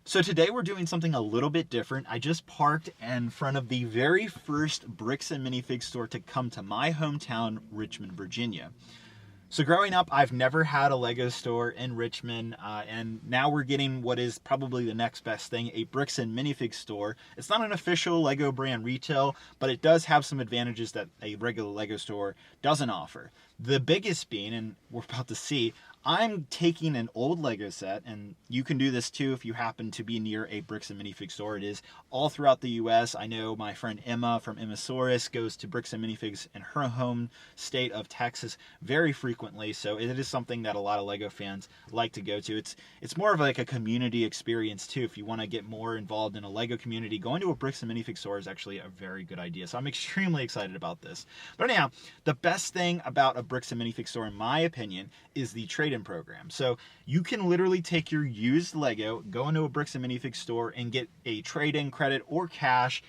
So today we're doing something a little bit different. I just parked in front of the very first Bricks and Minifigs store to come to my hometown, Richmond, Virginia. So growing up, I've never had a Lego store in Richmond, and now we're getting what is probably the next best thing, a Bricks and Minifigs store. It's not an official Lego brand retail, but it does have some advantages that a regular Lego store doesn't offer. The biggest being, and we're about to see, I'm taking an old Lego set, and you can do this too if you happen to be near a Bricks and Minifigs store. It is all throughout the U.S. I know my friend Emma from Emmasaurus goes to Bricks and Minifigs in her home state of Texas very frequently, so it is something that a lot of Lego fans like to go to. It's more of like a community experience too. If you want to get more involved in a Lego community, going to a Bricks and Minifigs store is actually a very good idea. So I'm extremely excited about this. But anyhow, the best thing about a Bricks and Minifigs store, in my opinion, is the trade-in program. So you can literally take your used Lego, go into a Bricks and Minifigs store and get a trade-in credit or cash,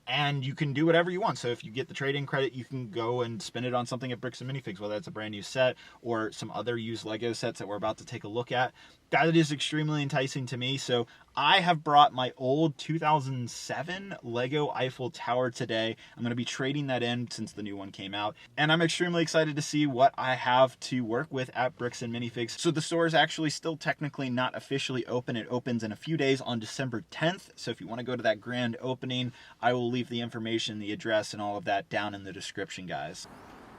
and you can do whatever you want. So if you get the trade-in credit, you can go and spend it on something at Bricks and Minifigs, whether it's a brand new set or some other used Lego sets that we're about to take a look at. That is extremely enticing to me. So I have brought my old 2007 Lego Eiffel Tower today. I'm going to be trading that in since the new one came out. And I'm extremely excited to see what I have to work with at Bricks and Minifigs. So the store is actually still technically not officially open. It opens in a few days on December 10th. So if you want to go to that grand opening, I will leave the information, the address, and all of that down in the description, guys.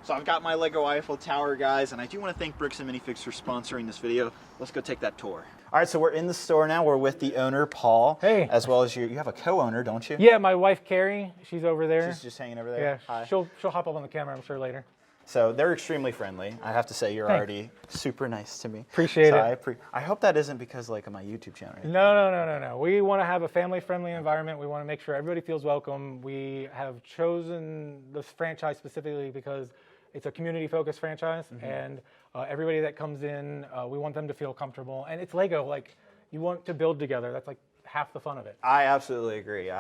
So I've got my Lego Eiffel Tower, guys, and I do want to thank Bricks and Minifigs for sponsoring this video. Let's go take that tour. All right, so we're in the store now. We're with the owner, Paul. Hey. As well as you have a co-owner, don't you? Yeah, my wife, Carrie. She's over there. She's just hanging over there? Yeah, Hi. she'll hop up on the camera, I'm sure, later. So they're extremely friendly. I have to say, you're Thanks. already super nice to me. Appreciate it. I hope that isn't because like of my YouTube channel. No. We want to have a family-friendly environment. We want to make sure everybody feels welcome. We have chosen this franchise specifically because it's a community-focused franchise, and everybody that comes in, we want them to feel comfortable. And it's Lego. Like, you want to build together. That's like half the fun of it. I absolutely agree.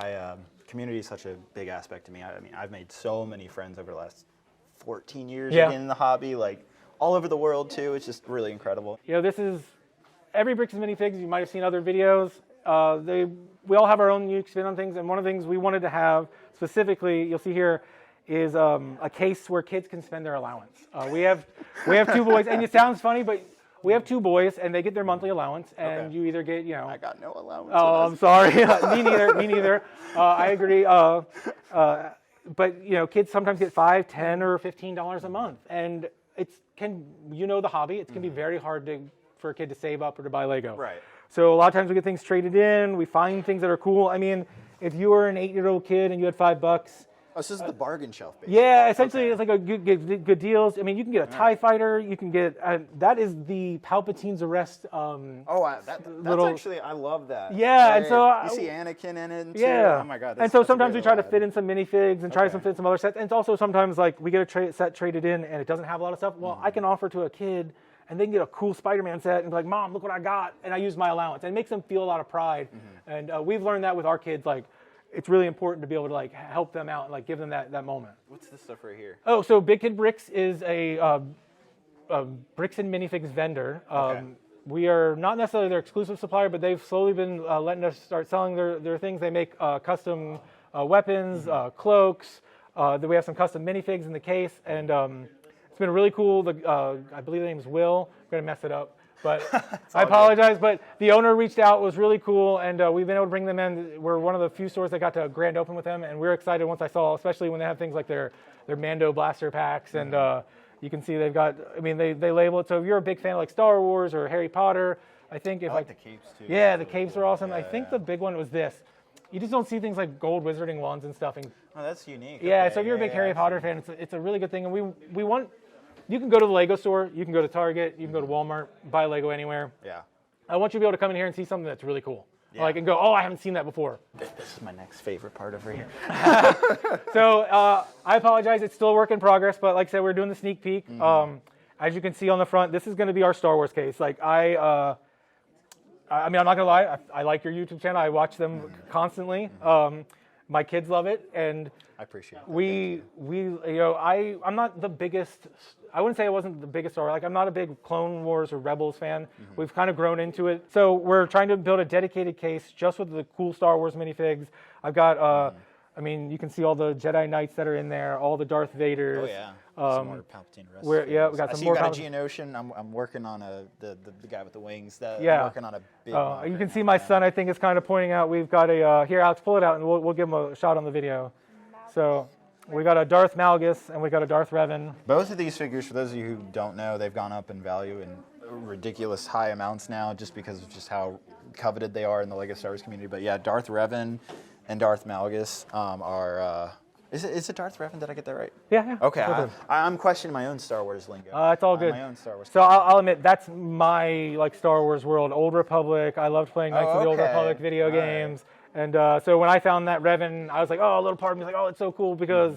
Community is such a big aspect to me. I mean, I've made so many friends over the last 14 years again in the hobby, like all over the world too. It's just really incredible. You know, this is every Bricks and Minifigs. You might have seen other videos. We all have our own unique spin on things, and one of the things we wanted to have specifically, you'll see here, is a case where kids can spend their allowance. We have two boys, and it sounds funny, but we have two boys, and they get their monthly allowance, and you either get, I got no allowance. Oh, I'm sorry. Me neither. I agree. But kids sometimes get $5, $10, or $15 a month, and the hobby. It can be very hard for a kid to save up or to buy Lego. Right. So a lot of times we get things traded in. We find things that are cool. I mean, if you were an 8-year-old kid and you had $5. Oh, so this is the bargain shelf, basically. Yeah, essentially it's like a good deals. I mean, you can get a TIE fighter. You can get that is the Palpatine's arrest. That's actually, I love that. Yeah, and so you see Anakin in it. Too. Yeah. Oh my God. And so sometimes we try to fit in some minifigs and try to fit some other sets. And it's also sometimes like we get a set traded in and it doesn't have a lot of stuff. Well, I can offer to a kid and they can get a cool Spider-Man set and be like, Mom, look what I got, and I use my allowance, and it makes them feel a lot of pride. And we've learned that with our kids, like. It's really important to be able to like help them out and like give them that moment. What's this stuff right here? Oh, so Big Kid Bricks is a Bricks and Minifigs vendor. We are not necessarily their exclusive supplier, but they've slowly been letting us start selling their things. They make custom weapons, cloaks. We have some custom minifigs in the case, and it's been really cool. I believe the name is Will. I'm gonna mess it up. But I apologize, but the owner reached out, was really cool, and we've been able to bring them in. We're one of the few stores that got to grand open with them, and we're excited once I saw, especially when they have things like their Mando blaster packs, and you can see they've got, they label it, so if you're a big fan of like Star Wars or Harry Potter, I think if I like the capes too. Yeah, the capes are awesome. I think the big one was this. You just don't see things like gold wizarding wands and stuff. Oh, that's unique. Yeah, so if you're a big Harry Potter fan, it's a really good thing, and we want. You can go to the Lego store, you can go to Target, you can go to Walmart, buy Lego anywhere. Yeah. I want you to be able to come in here and see something that's really cool. Yeah. Like, and go, oh, I haven't seen that before. This is my next favorite part over here. So I apologize, it's still a work in progress, but like I said, we're doing the sneak peek. As you can see on the front, this is going to be our Star Wars case. Like I'm not going to lie, I like your YouTube channel. I watch them constantly. My kids love it, and I appreciate that. we I'm not the biggest. I wouldn't say I wasn't the biggest Star Wars. Like I'm not a big Clone Wars or Rebels fan. We've kind of grown into it, so we're trying to build a dedicated case just with the cool Star Wars minifigs. I've got. I mean, you can see all the Jedi Knights that are in there, all the Darth Vaders. Oh yeah, some more Palpatine rest. We got I some see more. You got a Geonosian. I'm working on the guy with the wings. I'm working on a big. You can see my son. I think is kind of pointing out. We've got a here. Alex, pull it out, and we'll give him a shot on the video. So we got a Darth Malgus and we got a Darth Revan. Both of these figures, for those of you who don't know, they've gone up in value in ridiculous high amounts now, just because of just how coveted they are in the LEGO Star Wars community. But yeah, Darth Revan and Darth Malgus are. Is it Darth Revan? Did I get that right? Yeah. Okay, I'm questioning my own Star Wars lingo. It's all good. My own Star Wars. So I'll admit that's my Star Wars world. Old Republic. I loved playing Knights of the Old Republic video games. And so when I found that Revan, I was like, oh, a little part of me was like, oh, it's so cool because,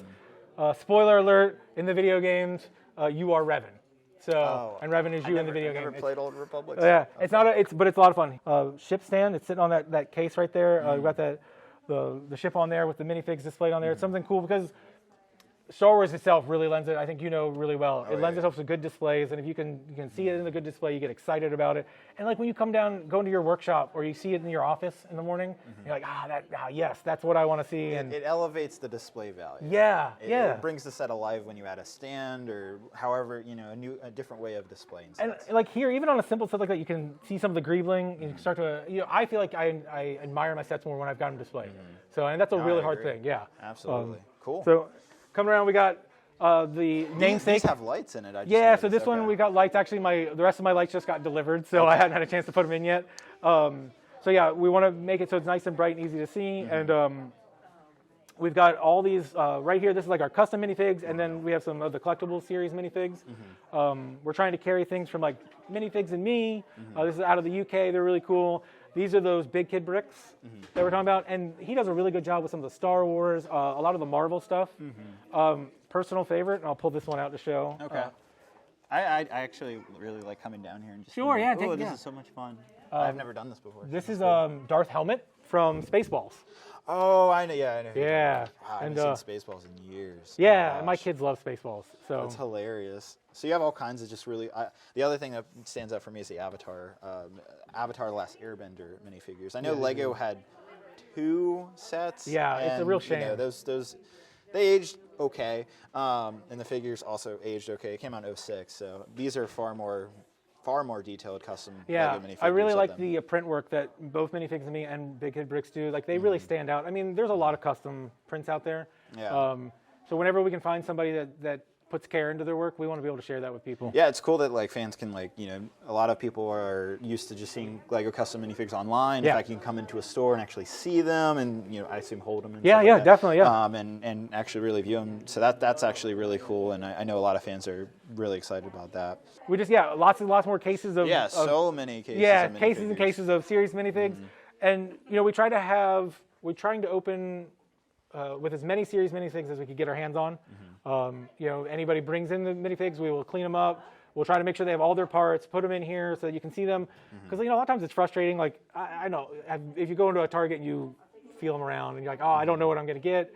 spoiler alert, in the video games, you are Revan. So and Revan is you in the video game. I never played Old Republic. Yeah, it's not. But it's a lot of fun. Ship stand. It's sitting on that case right there. We've got the ship on there with the minifigs displayed on there. It's something cool because Star Wars itself really lends it. I think you know really well. It lends itself to good displays, and if you can see it in a good display, you get excited about it. And like when you go into your workshop or you see it in your office in the morning, you're like, yes, that's what I want to see. And it elevates the display value. Yeah, It brings the set alive when you add a stand or however a different way of displaying sets. And like here, even on a simple set like that, you can see some of the greebling. You can start to I feel like I admire my sets more when I've got them displayed. So and that's a really hard thing. Yeah, absolutely. Cool. So. Coming around, we got the namesake. These have lights in it. So this one we got lights. Actually, the rest of my lights just got delivered, so I hadn't had a chance to put them in yet. So yeah, we want to make it so it's nice and bright and easy to see. And we've got all these right here. This is like our custom minifigs, and then we have some of the collectible series minifigs. We're trying to carry things from like Minifigs and Me. This is out of the UK. They're really cool. These are those big kid bricks that we're talking about, and he does a really good job with some of the Star Wars, a lot of the Marvel stuff. Personal favorite, and I'll pull this one out to show. Okay. I actually really like coming down here and just. Sure, yeah. This is so much fun. I've never done this before. This is Darth Helmet from Spaceballs. Oh, I know. Yeah, I know. Yeah. Wow, I haven't seen Spaceballs in years. Yeah, my kids love Spaceballs. So that's hilarious. So you have all kinds of just really. The other thing that stands out for me is the Avatar, Avatar: The Last Airbender minifigures. I know Lego had 2 sets. Yeah, it's a real shame. Those they aged okay, and the figures also aged okay. It came out in 06, so these are far more detailed custom Lego minifigures. I really like the print work that both Minifigs and Me and Big Kid Bricks do. Like they really stand out. I mean, there's a lot of custom prints out there. Yeah. So whenever we can find somebody that puts care into their work, we want to be able to share that with people. Yeah, it's cool that like fans can a lot of people are used to just seeing Lego custom minifigs online. Yeah. If I can come into a store and actually see them and I assume hold them. And yeah, stuff like that. Definitely, yeah. And actually really view them. So that's actually really cool, and I know a lot of fans are really excited about that. We just lots more cases of so many cases. Yeah, of cases and cases of series minifigs, and we're trying to open with as many series minifigs as we could get our hands on. Anybody brings in the minifigs, we will clean them up. We'll try to make sure they have all their parts, put them in here so that you can see them. Because a lot of times it's frustrating. Like I know if you go into a Target and you feel them around and you're like, oh, I don't know what I'm going to get.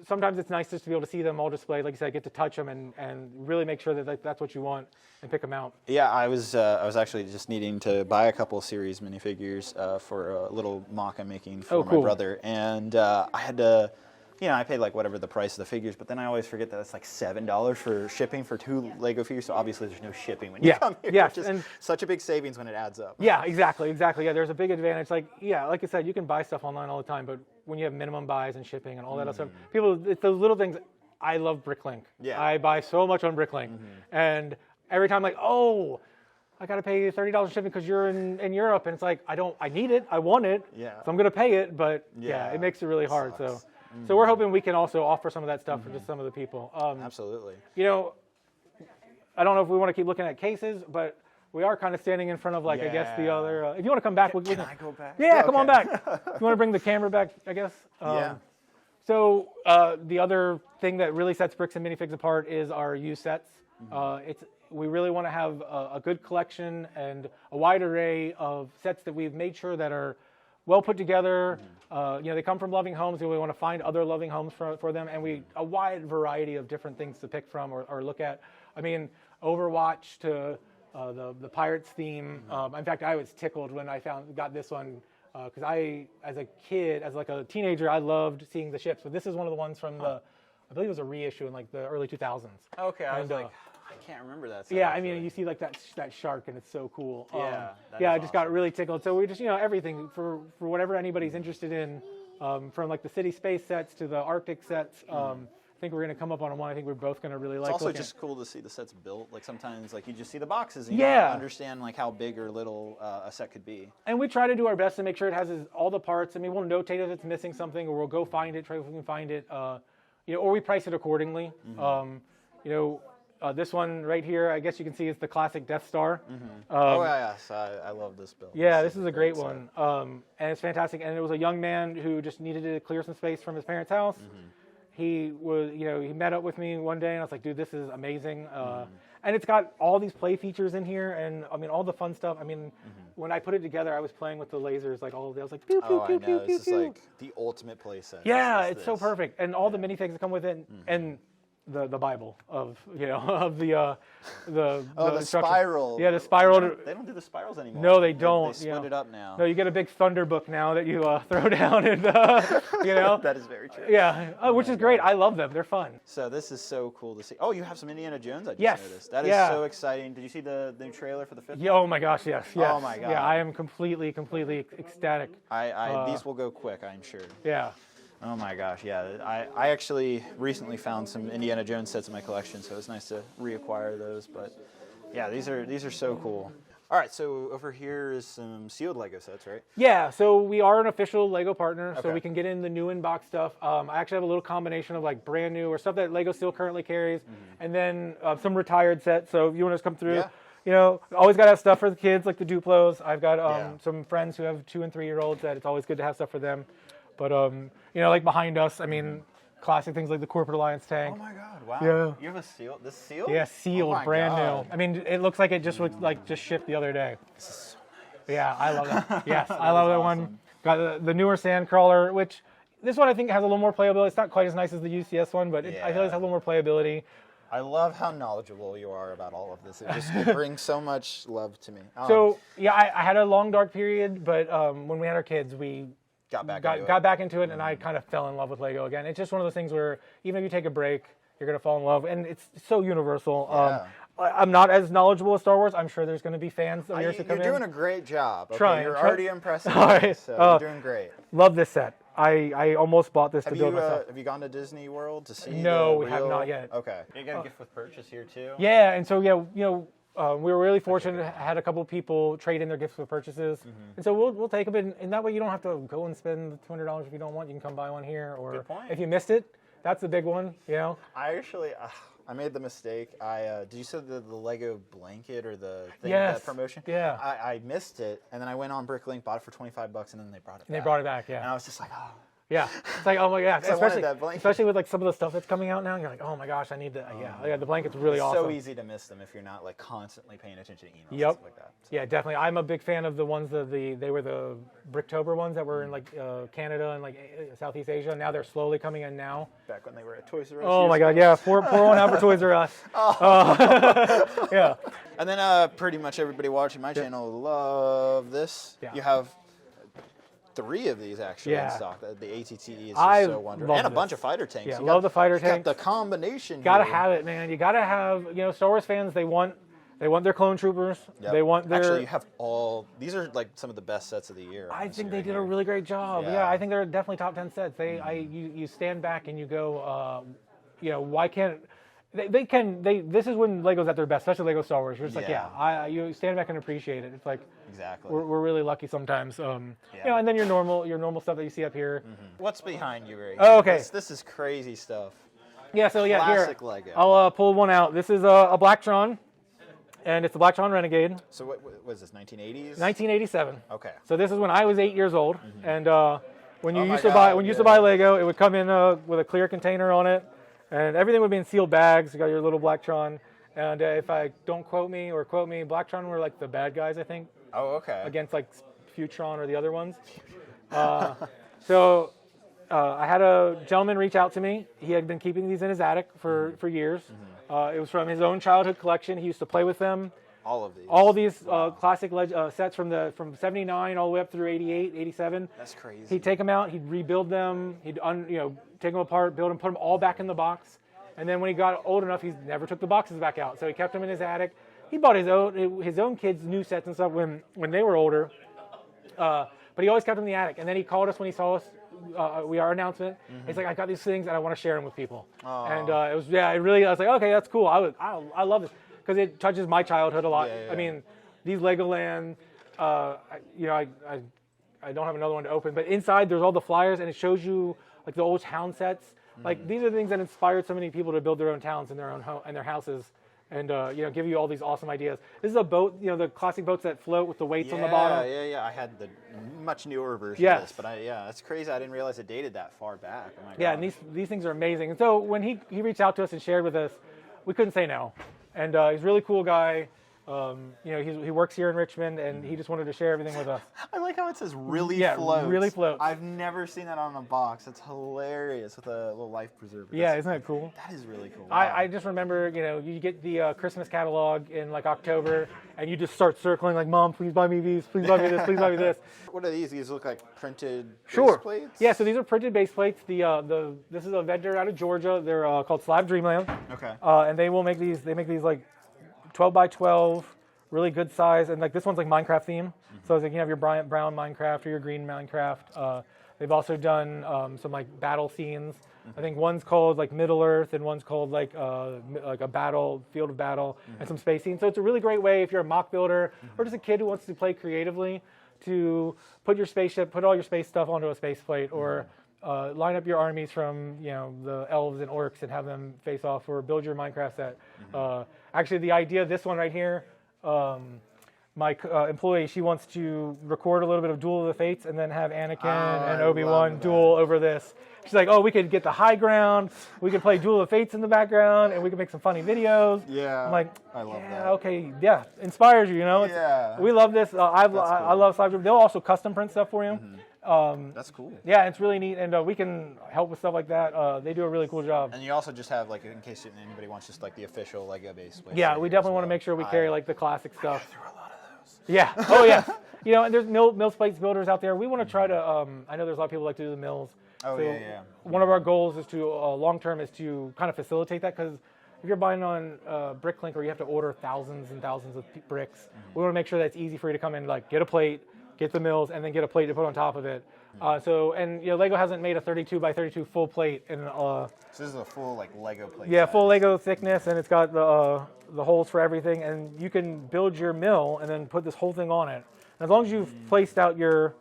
Sometimes it's nice just to be able to see them all displayed. Like you said, get to touch them and really make sure that that's what you want and pick them out. Yeah, I was actually just needing to buy a couple of series minifigures for a little mock I'm making for my brother, and I had to. I paid like whatever the price of the figures, but then I always forget that it's like $7 for shipping for 2 Lego figures. So obviously there's no shipping when you come here. Yeah, and such a big savings when it adds up. Yeah, exactly. Yeah, there's a big advantage. Like I said, you can buy stuff online all the time, but when you have minimum buys and shipping and all that other stuff, it's those little things. I love Bricklink. Yeah. I buy so much on Bricklink, and every time I got to pay $30 in shipping because you're in Europe, and it's like I need it, I want it, so I'm gonna pay it, but it makes it really hard. Sucks. So we're hoping we can also offer some of that stuff for just some of the people. Absolutely. I don't know if we want to keep looking at cases, but we are kind of standing in front of I guess the other. If you want to come back, can I go back? Yeah, come on back. If you want to bring the camera back, I guess. So the other thing that really sets Bricks and Minifigs apart is our used sets. We really want to have a good collection and a wide array of sets that we've made sure that are well put together. They come from loving homes, and we want to find other loving homes for them, and a wide variety of different things to pick from or look at. I mean, Overwatch to the Pirates theme. In fact, I was tickled when I got this one because as a kid, as like a teenager, I loved seeing the ships. But this is one of the ones from I believe it was a reissue in like the early 2000s. Okay, I was like, I can't remember that. Yeah, I mean, you see like that shark, and it's so cool. Yeah, I just got really tickled. So we just, everything for whatever anybody's interested in, from like the city space sets to the Arctic sets. I think we're going to come up on one I think we're both going to really like. It's also just cool to see the sets built. Like sometimes, like you just see the boxes and you don't understand like how big or little a set could be. And we try to do our best to make sure it has all the parts. I mean, we'll notate if it's missing something, or we'll go find it, try if we can find it, or we price it accordingly. This one right here, I guess you can see is the classic Death Star. Yes, I love this build. Yeah, this is a great one, and it's fantastic. And it was a young man who just needed to clear some space from his parents' house. He was, he met up with me one day, and I was like, dude, this is amazing. And it's got all these play features in here, and I mean, all the fun stuff. I mean, when I put it together, I was playing with the lasers like all day. I was like, pew, pew, pew, pew, pew, This pew. is like the ultimate play set. Yeah, it's so perfect. And all the minifigs that come with it, and the Bible of the spiral. Yeah, the spiral. They don't do the spirals anymore. No, they don't. They split it up now. No, you get a big thunder book now that you throw down, and That is very true. Yeah, which is great. I love them. They're fun. So this is so cool to see. Oh, you have some Indiana Jones. I just Yes. noticed. That is so exciting. Did you see the new trailer for the 5th? Yeah, oh my gosh, yes. Oh my God. Yeah, I am completely ecstatic. These will go quick, I'm sure. Yeah. Oh my gosh, yeah. I actually recently found some Indiana Jones sets in my collection, so it's nice to reacquire those. But yeah, these are so cool. All right, so over here is some sealed Lego sets, right? Yeah, so we are an official Lego partner, so Okay. we can get in the new in-box stuff. I actually have a little combination of like brand new or stuff that Lego still currently carries, and then some retired sets. So if you want to come through, always got to have stuff for the kids, like the Duplos. I've got some friends who have 2- and 3-year-olds that it's always good to have stuff for them. But, like behind us, I mean, classic things like the Corporate Alliance tank. Oh my God! Wow. Yeah. You have a seal. This sealed? Yeah, sealed, Oh my brand God. new. I mean, it looks like it just shipped the other day. This is so nice. Yeah, I love that. Yes, I love that one. Got the newer Sandcrawler, which this one I think has a little more playability. It's not quite as nice as the UCS one, but I feel like it has a little more playability. I love how knowledgeable you are about all of this. It brings so much love to me. I had a long dark period, but when we had our kids, we got back into it, and I kind of fell in love with Lego again. It's just one of those things where even if you take a break, you're going to fall in love, and it's so universal. I'm not as knowledgeable as Star Wars. I'm sure there's going to be fans of yours to come in. You're doing a great job. Okay? Trying. You're already impressive. All right. So you're doing great. Love this set. I almost bought this to build myself. Have you gone to Disney World to see? No, the we have real- not yet. Okay. You got a gift with purchase here too. Yeah, and so we were really fortunate. Had a couple people trade in their gifts with purchases, and so we'll take them, and that way you don't have to go and spend $200 if you don't want. You can come buy one here, or Good point. if you missed it, that's the big one. I actually, I made the mistake. Did you say the Lego blanket or the thing, Yes. that promotion? Yeah. I missed it, and then I went on Bricklink, bought it for $25, and then they brought it back. And they brought it back, yeah. And I was just like, oh. Yeah, it's like, oh my gosh, I wanted that blanket. especially with like some of the stuff that's coming out now. You're like, oh my gosh, I need that. The blanket's really awesome. So easy to miss them if you're not like constantly paying attention to emails and Yep. stuff like that. So. Yeah, definitely. I'm a big fan of the ones they were the Bricktober ones that were in like Canada and like Southeast Asia. Now they're slowly coming in now. Back when they were at Toys R Us. Oh my God, yeah, pour one out for Toys R Us. Yeah. And then pretty much everybody watching my channel love this. Yeah. You have 3 of these actually in Yeah. stock. The ATTE is just I so wonderful. love And a bunch this. of fighter tanks. Yeah, You love the fighter you got tanks. the combination. Gotta here. have it, man. You gotta have, Star Wars fans, they want their clone troopers. Yep. They want their. Actually, you have these are like some of the best sets of the year. I think they honestly, did right a really great job. Yeah. Yeah, I think they're definitely top 10 sets. You stand back and you go, why can't this is when Lego's at their best, especially Lego Star Wars. You're just like, you stand back and appreciate it. It's like Exactly. we're really lucky sometimes. And then your normal stuff that you see up here. What's behind you right Oh, here? okay. This is crazy stuff. Yeah, so here Classic Lego. I'll pull one out. This is a Blacktron, and it's a Blacktron Renegade, So what was this, 1980s? 1987. Okay. So this is when I was 8 years old, and when you Oh my used to God, buy Lego, it would come in with a clear container on it, and everything would be in sealed bags. You got your little Blacktron, and if I don't quote me, Blacktron were like the bad guys, I think, Oh, okay. against like Futron or the other ones. So I had a gentleman reach out to me. He had been keeping these in his attic for years. It was from his own childhood collection. He used to play with them. All of these. All these classic sets from 79 all the way up through 88, 87. That's crazy. He'd take them out. He'd rebuild them. He'd take them apart, build them, put them all back in the box. And then when he got old enough, he never took the boxes back out. So he kept them in his attic. He bought his own kids new sets and stuff when they were older. But he always kept them in the attic. And then he called us when he saw us. Our announcement. He's like, I got these things and I want to share them with people. And it was I was like, okay, that's cool. I love this because it touches my childhood a lot. I mean, these Legoland, I don't have another one to open, but inside there's all the flyers and it shows you like the old town sets. Like these are the things that inspired so many people to build their own towns in their own home and their houses. And give you all these awesome ideas. This is a boat, the classic boats that float with the weights on the bottom. Yeah. I had the much newer version of this, but that's crazy. I didn't realize it dated that far back. Oh my yeah, gosh. and these things are amazing. And so when he reached out to us and shared with us, we couldn't say no. And he's a really cool guy. He works here in Richmond, and he just wanted to share everything with us. I like how it says really floats. Really floats. I've never seen that on a box. It's hilarious with a little life preserver. Yeah, isn't that cool? That is really cool. Wow. I just remember, you get the Christmas catalog in like October, and you just start circling like, Mom, please buy me these, please buy me this, please buy me this. What are these? These look like printed base plates? Yeah, so these are printed base plates. This is a vendor out of Georgia. They're called Slab Dreamland. Okay. And they make these like 12 by 12. Really good size, and like this one's like Minecraft theme. So it's like you have your brown Minecraft or your green Minecraft. They've also done some like battle scenes. I think one's called like Middle Earth, and one's called like a field of battle, and some space scenes. So it's a really great way if you're a mock builder or just a kid who wants to play creatively to put all your space stuff onto a space plate, or line up your armies from the elves and orcs and have them face off, or build your Minecraft set. Actually, the idea of this one right here. My employee, she wants to record a little bit of Duel of the Fates and then have Anakin and Obi-Wan duel over this. She's like, we could get the high ground, we could play Duel of the Fates in the background, and we could make some funny videos. Yeah, I'm like, I love that. Okay, yeah, inspires you, Yeah. We love this. I love Slab Dream. They'll also custom print stuff for you. That's cool. Yeah, it's really neat, and we can help with stuff like that. They do a really cool job. And you also just have, like, in case anybody wants just like the official Lego base. Yeah, we definitely want to make sure we carry like the classic stuff. Through a lot of those. Yeah. Oh yeah. And there's mills plates builders out there. We want to try to. I know there's a lot of people who like to do the mills. Oh so yeah. One of our goals is to long term is to kind of facilitate that, because if you're buying on BrickLink where you have to order thousands and thousands of bricks, we want to make sure that it's easy for you to come in, like get a plate, get the mills, and then get a plate to put on top of it. Lego hasn't made a 32 by 32 full plate in. So this is a full like Lego plate. Yeah, size. full Lego thickness, and it's got the holes for everything, and you can build your mill and then put this whole thing on it. And as long as you've placed out your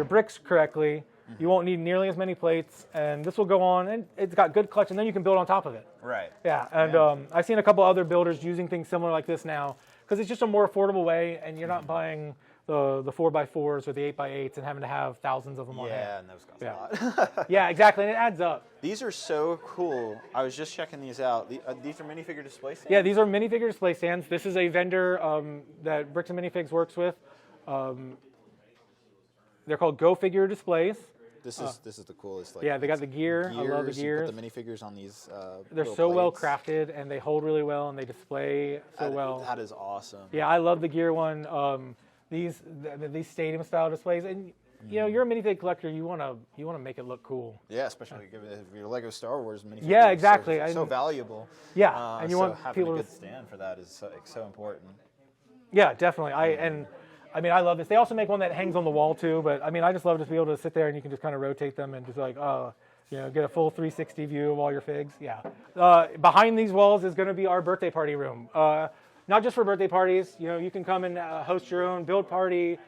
bricks correctly, you won't need nearly as many plates, and this will go on, and it's got good clutch, and then you can build on top of it. Right. Yeah, and I've seen a couple other builders using things similar like this now, because it's just a more affordable way, and you're not buying the 4x4s or the 8x8s and having to have thousands of them on hand. Yeah, and those cost a lot. Yeah, exactly, and it adds up. These are so cool. I was just checking these out. These are minifigure display stands? Yeah, these are minifigure display stands. This is a vendor that Bricks Minifigs works with. They're called Go Figure Displays. This is the coolest. Like, yeah, they got the gear. I love the gears. You put the minifigures on these. They're so well crafted, and they hold really well, and they display so well. That is awesome. Yeah, I love the gear one. These stadium style displays, and you're a minifig collector. You want to make it look cool. Yeah, especially if your Lego Star Wars minifigure. Yeah, exactly. So valuable. Yeah, and you want having people a good stand for that is so important. Yeah, definitely. I love this. They also make one that hangs on the wall too, but I just love to be able to sit there and you can just kind of rotate them and just like, get a full 360 view of all your figs. Yeah. Behind these walls is going to be our birthday party room. Not just for birthday parties. You can come and host your own build party.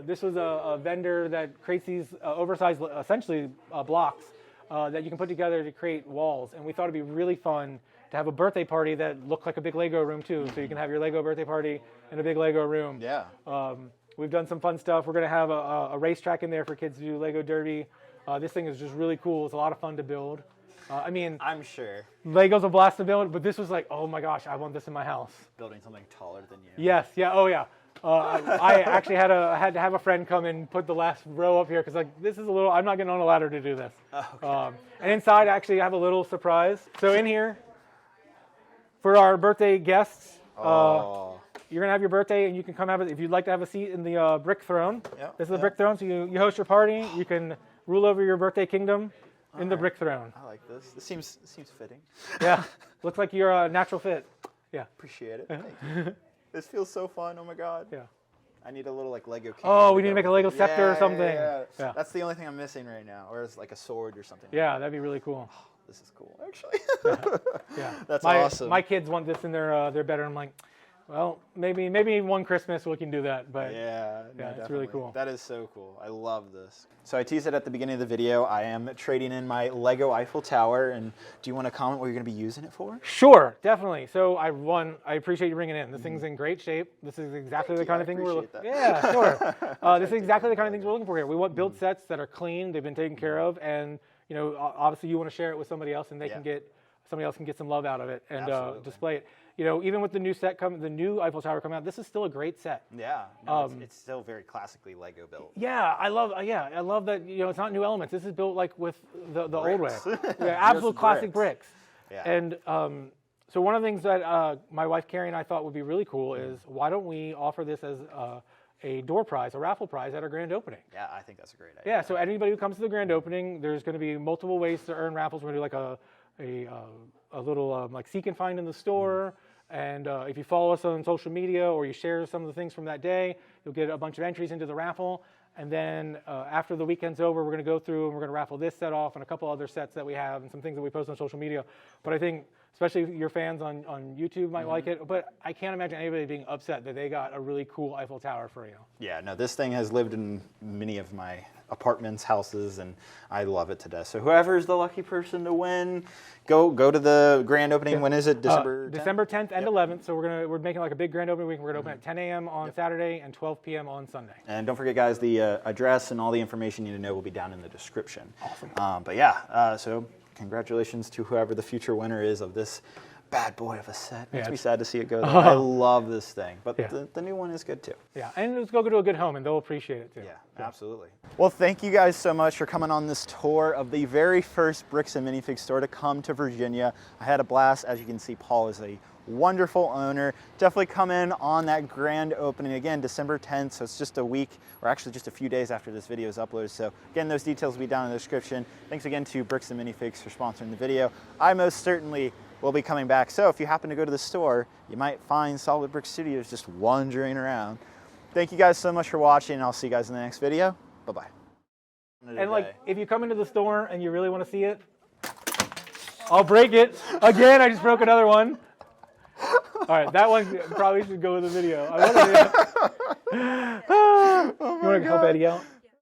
This was a vendor that creates these oversized, essentially blocks that you can put together to create walls. And we thought it'd be really fun to have a birthday party that looked like a big Lego room too. So you can have your Lego birthday party in a big Lego room. Yeah. We've done some fun stuff. We're going to have a racetrack in there for kids to do Lego Derby. This thing is just really cool. It's a lot of fun to build. I'm sure. Lego's a blast to build, but this was like, oh my gosh, I want this in my house. Building something taller than you. Yes, yeah, oh yeah. I actually had to have a friend come and put the last row up here because like this is a little. I'm not getting on a ladder to do this. Okay. And inside, actually, I have a little surprise. So in here, for our birthday guests, you're gonna have your birthday, and you can come have it if you'd like to have a seat in the brick throne. Yep, This is the brick throne, so you host your party. You can rule over your birthday kingdom in the brick throne. I like this. This seems fitting. Yeah, looks like you're a natural fit. Yeah. Appreciate it. Thank you. This feels so fun. Oh my god. Yeah. I need a little like Lego. Oh, we need to make a Lego scepter or something. Yeah. Yeah. That's the only thing I'm missing right now, or it's like a sword or something. Yeah, that'd be really cool. This is cool, actually. Yeah. That's awesome. My kids want this in their bedroom. I'm like, well, maybe one Christmas we can do that. But Yeah, it's really cool. That is so cool. I love this. So I teased it at the beginning of the video. I am trading in my Lego Eiffel Tower, and do you want to comment what you're going to be using it for? Sure, definitely. So I appreciate you bringing it in. This thing's in great shape. This is exactly the kind of thing we're looking for. Yeah, sure. This is exactly the kind of things we're looking for here. We want build sets that are clean, they've been taken care of, and obviously you want to share it with somebody else, and somebody else can get some love out of it and display it. Even with the new the new Eiffel Tower coming out, this is still a great set. Yeah, no, it's still very classically Lego built. Yeah, I love that. It's not new elements. This is built like with the old way. Yeah, absolute classic bricks. Yeah. And so one of the things that my wife Carrie and I thought would be really cool is why don't we offer this as a door prize, a raffle prize at our grand opening? Yeah, I think that's a great idea. Yeah, so anybody who comes to the grand opening, there's going to be multiple ways to earn raffles. We're going to do like a little like seek and find in the store. And if you follow us on social media or you share some of the things from that day, you'll get a bunch of entries into the raffle. And then after the weekend's over, we're going to go through and we're going to raffle this set off and a couple other sets that we have and some things that we post on social media. But I think especially your fans on YouTube might like it. But I can't imagine anybody being upset that they got a really cool Eiffel Tower for you. Yeah, no, this thing has lived in many of my apartments, houses, and I love it to death. So whoever is the lucky person to win, go to the grand opening. When is it? December 10th? December 10th and 11th. So we're making like a big grand opening week. We're going to open at 10 a.m. on Saturday and 12 p.m. on Sunday. And don't forget, guys, the address and all the information you need to know will be down in the description. Awesome. But yeah, so congratulations to whoever the future winner is of this bad boy of a set. Makes me sad to see it go there. I love this thing, but the new one is good too. Yeah, and let's go to a good home, and they'll appreciate it too. Yeah, absolutely. Well, thank you guys so much for coming on this tour of the very first Bricks and Minifigs store to come to Virginia. I had a blast. As you can see, Paul is a wonderful owner. Definitely come in on that grand opening again, December 10th. So it's just a week, or actually just a few days after this video is uploaded. So again, those details will be down in the description. Thanks again to Bricks and Minifigs for sponsoring the video. I most certainly will be coming back. So if you happen to go to the store, you might find Solid Brick Studios just wandering around. Thank you guys so much for watching, and I'll see you guys in the next video. Bye-bye. And like, if you come into the store and you really want to see it, I'll break it. Again, I just broke another one. All right, that one probably should go with the video. You want to help Eddie out?